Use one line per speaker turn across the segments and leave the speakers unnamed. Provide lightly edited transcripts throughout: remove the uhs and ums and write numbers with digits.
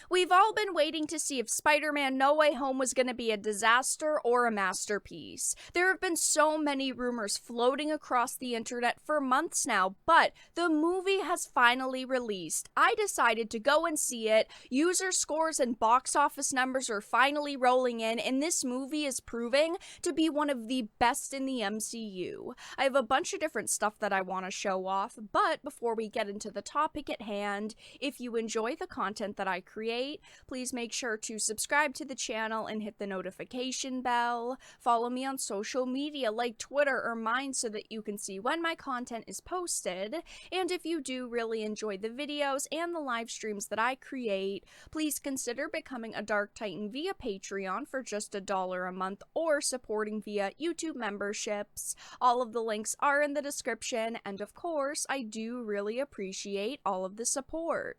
We've all been waiting to see if Spider-Man No Way Home was going to be a disaster or a masterpiece. There have been so many rumors floating across the internet for months now, but the movie has finally released. I decided to go and see it. User scores and box office numbers are finally rolling in, and this movie is proving to be one of the best in the MCU. I have a bunch of different stuff that I want to show off, but before we get into the topic at hand, if you enjoy the content that I create, please make sure to subscribe to the channel and hit the notification bell. Follow me on social media like Twitter or mine so that you can see when my content is posted. And if you do really enjoy the videos and the live streams that I create, please consider becoming a Dark Titan via Patreon for just $1 a month or supporting via YouTube memberships. All of the links are in the description, and of course, I do really appreciate all of the support.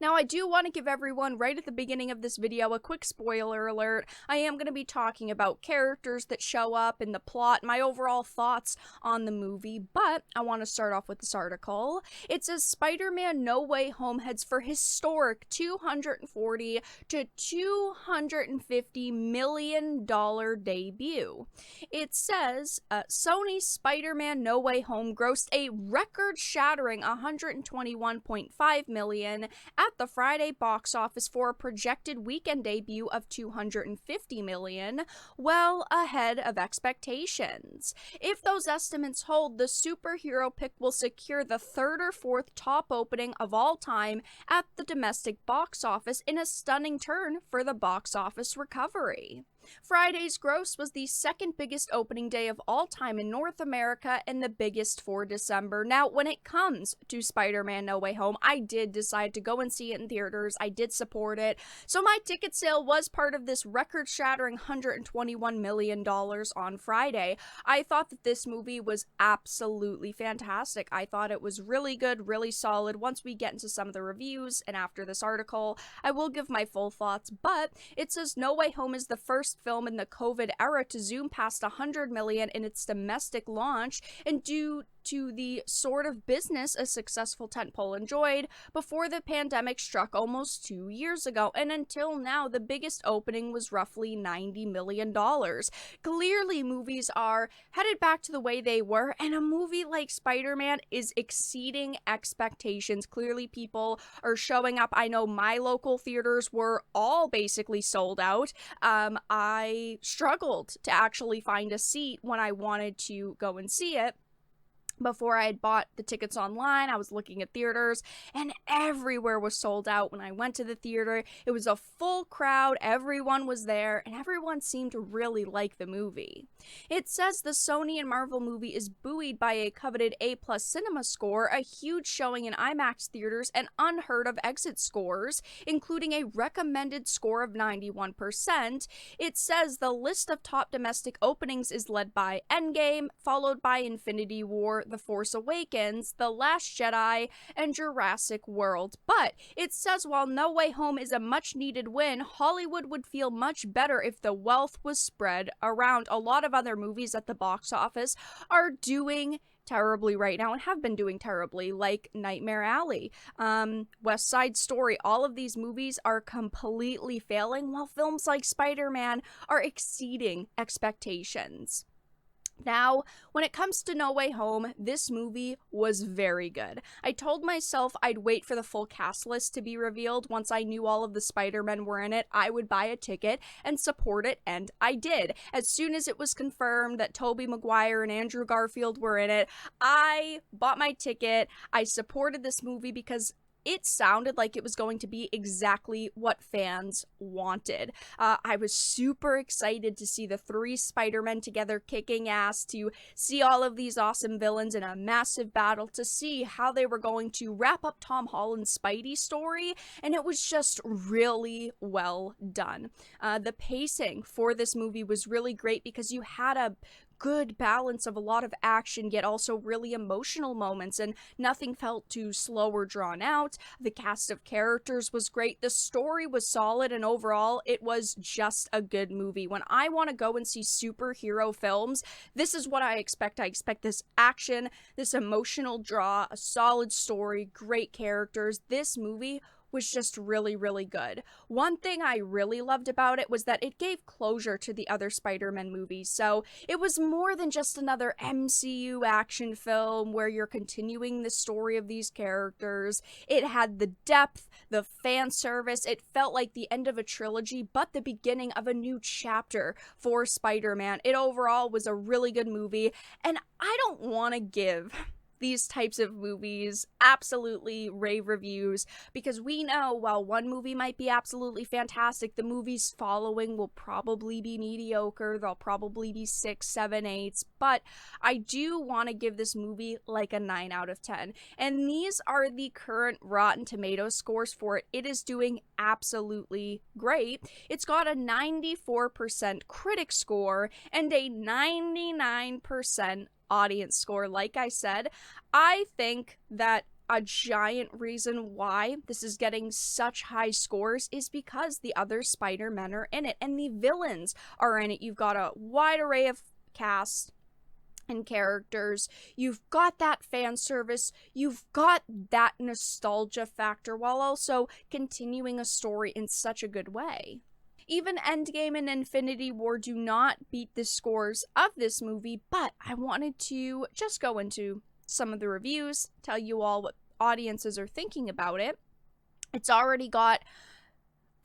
Now, I do want to give everyone right at the beginning of this video a quick spoiler alert. I am going to be talking about characters that show up in the plot, my overall thoughts on the movie, but I want to start off with this article. It says Spider-Man No Way Home heads for historic $240 to $250 million debut. It says Sony's Spider-Man No Way Home grossed a record-shattering $121.5 million at the Friday box office for a projected weekend debut of $250 million, well ahead of expectations. If those estimates hold, the superhero pick will secure the third or fourth top opening of all time at the domestic box office in a stunning turn for the box office recovery. Friday's gross was the second biggest opening day of all time in North America and the biggest for December. Now, when it comes to Spider-Man No Way Home, I did decide to go and see it in theaters. I did support it. So my ticket sale was part of this record-shattering $121 million on Friday. I thought that this movie was absolutely fantastic. I thought it was really good, really solid. Once we get into some of the reviews and after this article, I will give my full thoughts, but it says No Way Home is the first film in the COVID era to zoom past 100 million in its domestic launch, and due to the sort of business a successful tentpole enjoyed before the pandemic struck almost 2 years ago, and until now the biggest opening was roughly $90 million. Clearly movies are headed back to the way they were, and a movie like Spider-Man is exceeding expectations. Clearly people are showing up. I know my local theaters were all basically sold out. I struggled to actually find a seat when I wanted to go and see it. Before I had bought the tickets online, I was looking at theaters, and everywhere was sold out. When I went to the theater, it was a full crowd, everyone was there, and everyone seemed to really like the movie. It says the Sony and Marvel movie is buoyed by a coveted A+ cinema score, a huge showing in IMAX theaters, and unheard of exit scores, including a recommended score of 91%. It says the list of top domestic openings is led by Endgame, followed by Infinity War, The Force Awakens, The Last Jedi, and Jurassic World. But it says while No Way Home is a much-needed win, Hollywood would feel much better if the wealth was spread around. A lot of other movies at the box office are doing terribly right now and have been doing terribly, like Nightmare Alley, West Side Story. All of these movies are completely failing, while films like Spider-Man are exceeding expectations. Now, when it comes to No Way Home, this movie was very good. I told myself I'd wait for the full cast list to be revealed. Once I knew all of the Spider-Men were in it, I would buy a ticket and support it, and I did. As soon as it was confirmed that Tobey Maguire and Andrew Garfield were in it, I bought my ticket. I supported this movie because it sounded like it was going to be exactly what fans wanted. I was super excited to see the three Spider-Men together kicking ass, to see all of these awesome villains in a massive battle, to see how they were going to wrap up Tom Holland's Spidey story, and it was just really well done. The pacing for this movie was really great because you had a good balance of a lot of action, yet also really emotional moments, and nothing felt too slow or drawn out. The cast of characters was great, the story was solid, and overall, it was just a good movie. When I want to go and see superhero films, this is what I expect. I expect this action, this emotional draw, a solid story, great characters. This movie was just really, really good. One thing I really loved about it was that it gave closure to the other Spider-Man movies. So it was more than just another MCU action film where you're continuing the story of these characters. It had the depth, the fan service. It felt like the end of a trilogy, but the beginning of a new chapter for Spider-Man. It overall was a really good movie, and I don't want to give these types of movies absolutely rave reviews, because we know while one movie might be absolutely fantastic, the movies following will probably be mediocre. They'll probably be 6, 7, 8s, but I do want to give this movie like a 9 out of 10. And these are the current Rotten Tomatoes scores for it. It is doing absolutely great. It's got a 94% critic score and a 99% audience score. Like I said, I think that a giant reason why this is getting such high scores is because the other Spider-Men are in it and the villains are in it. You've got a wide array of cast and characters. You've got that fan service. You've got that nostalgia factor while also continuing a story in such a good way. Even Endgame and Infinity War do not beat the scores of this movie, but I wanted to just go into some of the reviews, tell you all what audiences are thinking about it. It's already got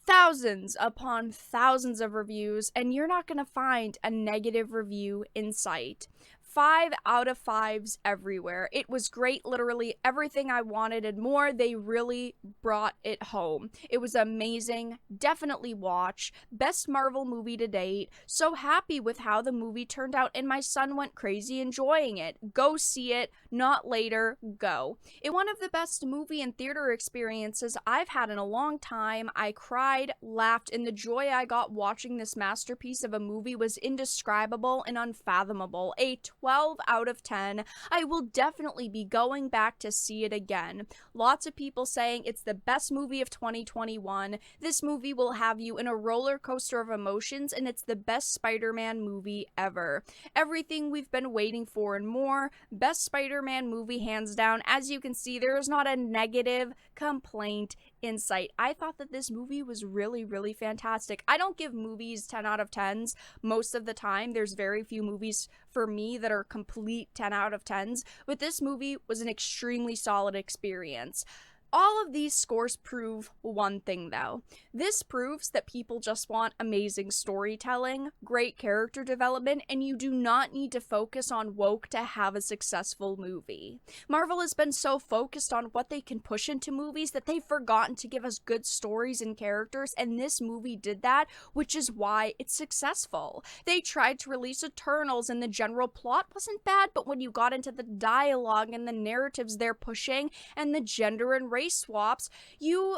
thousands upon thousands of reviews, and you're not going to find a negative review in sight. 5 out of 5s everywhere. It was great, literally everything I wanted and more. They really brought it home. It was amazing. Definitely watch. Best Marvel movie to date. So happy with how the movie turned out, and my son went crazy enjoying it. Go see it, not later, go. It one of the best movie and theater experiences I've had in a long time. I cried, laughed, and the joy I got watching this masterpiece of a movie was indescribable and unfathomable. A 12 out of 10. I will definitely be going back to see it again. Lots of people saying it's the best movie of 2021. This movie will have you in a roller coaster of emotions, and it's the best Spider-Man movie ever. Everything we've been waiting for and more. Best Spider-Man movie hands down. As you can see, there is not a negative complaint in sight. I thought that this movie was really, really fantastic. I don't give movies 10 out of 10s most of the time. There's very few movies for me that are complete 10 out of 10s, but this movie was an extremely solid experience. All of these scores prove one thing, though. This proves that people just want amazing storytelling, great character development, and you do not need to focus on woke to have a successful movie. Marvel has been so focused on what they can push into movies that they've forgotten to give us good stories and characters, and this movie did that, which is why it's successful. They tried to release Eternals, and the general plot wasn't bad, but when you got into the dialogue and the narratives they're pushing, and the gender and race swaps, you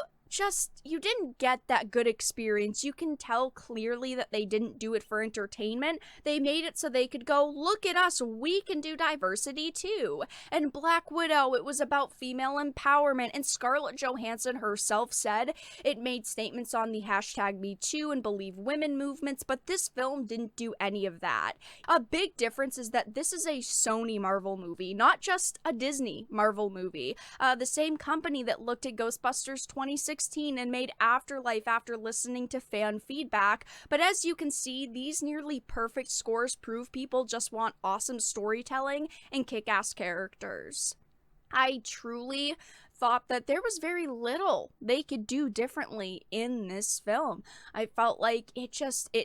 didn't get that good experience. You can tell clearly that they didn't do it for entertainment. They made it so they could go, look at us, we can do diversity too. And Black Widow, it was about female empowerment, and Scarlett Johansson herself said it made statements on the hashtag #MeToo and Believe Women movements, but this film didn't do any of that. A big difference is that this is a Sony Marvel movie, not just a Disney Marvel movie. The same company that looked at Ghostbusters 2016 and made Afterlife after listening to fan feedback. But as you can see, these nearly perfect scores prove people just want awesome storytelling and kick-ass characters. I truly thought that there was very little they could do differently in this film. I felt like it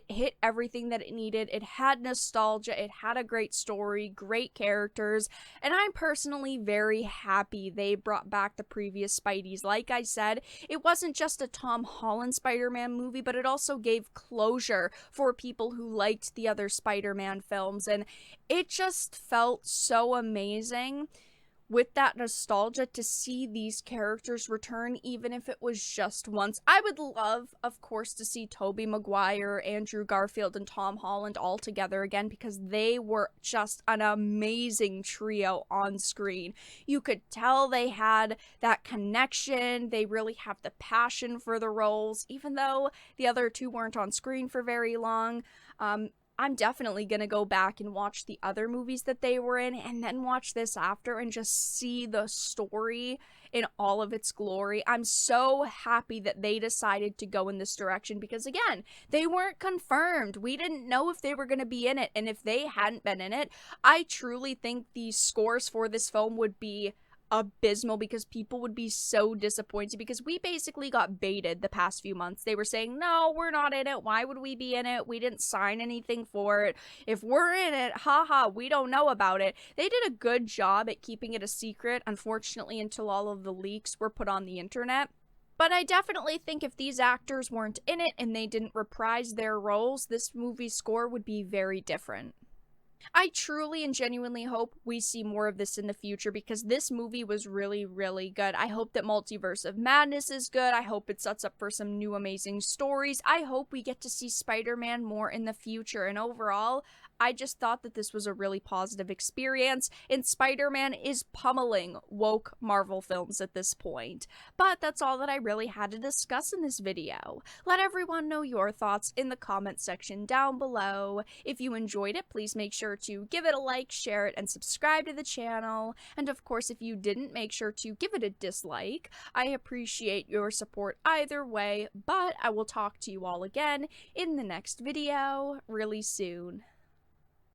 hit everything that it needed. It had nostalgia, it had a great story, great characters, and I'm personally very happy they brought back the previous Spideys. Like I said, it wasn't just a Tom Holland Spider-Man movie, but it also gave closure for people who liked the other Spider-Man films, and it just felt so amazing with that nostalgia to see these characters return, even if it was just once. I would love, of course, to see Tobey Maguire, Andrew Garfield, and Tom Holland all together again, because they were just an amazing trio on screen. You could tell they had that connection. They really have the passion for the roles, even though the other two weren't on screen for very long. I'm definitely gonna go back and watch the other movies that they were in and then watch this after and just see the story in all of its glory. I'm so happy that they decided to go in this direction because, again, they weren't confirmed. We didn't know if they were going to be in it, and if they hadn't been in it, I truly think the scores for this film would be abysmal because people would be so disappointed because we basically got baited the past few months. They were saying, no, we're not in it. Why would we be in it? We didn't sign anything for it. If we're in it, haha, we don't know about it. They did a good job at keeping it a secret, unfortunately, until all of the leaks were put on the internet. But I definitely think if these actors weren't in it and they didn't reprise their roles, this movie's score would be very different. I truly and genuinely hope we see more of this in the future because this movie was really, really good. I hope that Multiverse of Madness is good. I hope it sets up for some new amazing stories. I hope we get to see Spider-Man more in the future. And overall, I just thought that this was a really positive experience, and Spider-Man is pummeling woke Marvel films at this point. But that's all that I really had to discuss in this video. Let everyone know your thoughts in the comment section down below. If you enjoyed it, please make sure to give it a like, share it, and subscribe to the channel. And of course, if you didn't, make sure to give it a dislike. I appreciate your support either way, but I will talk to you all again in the next video really soon.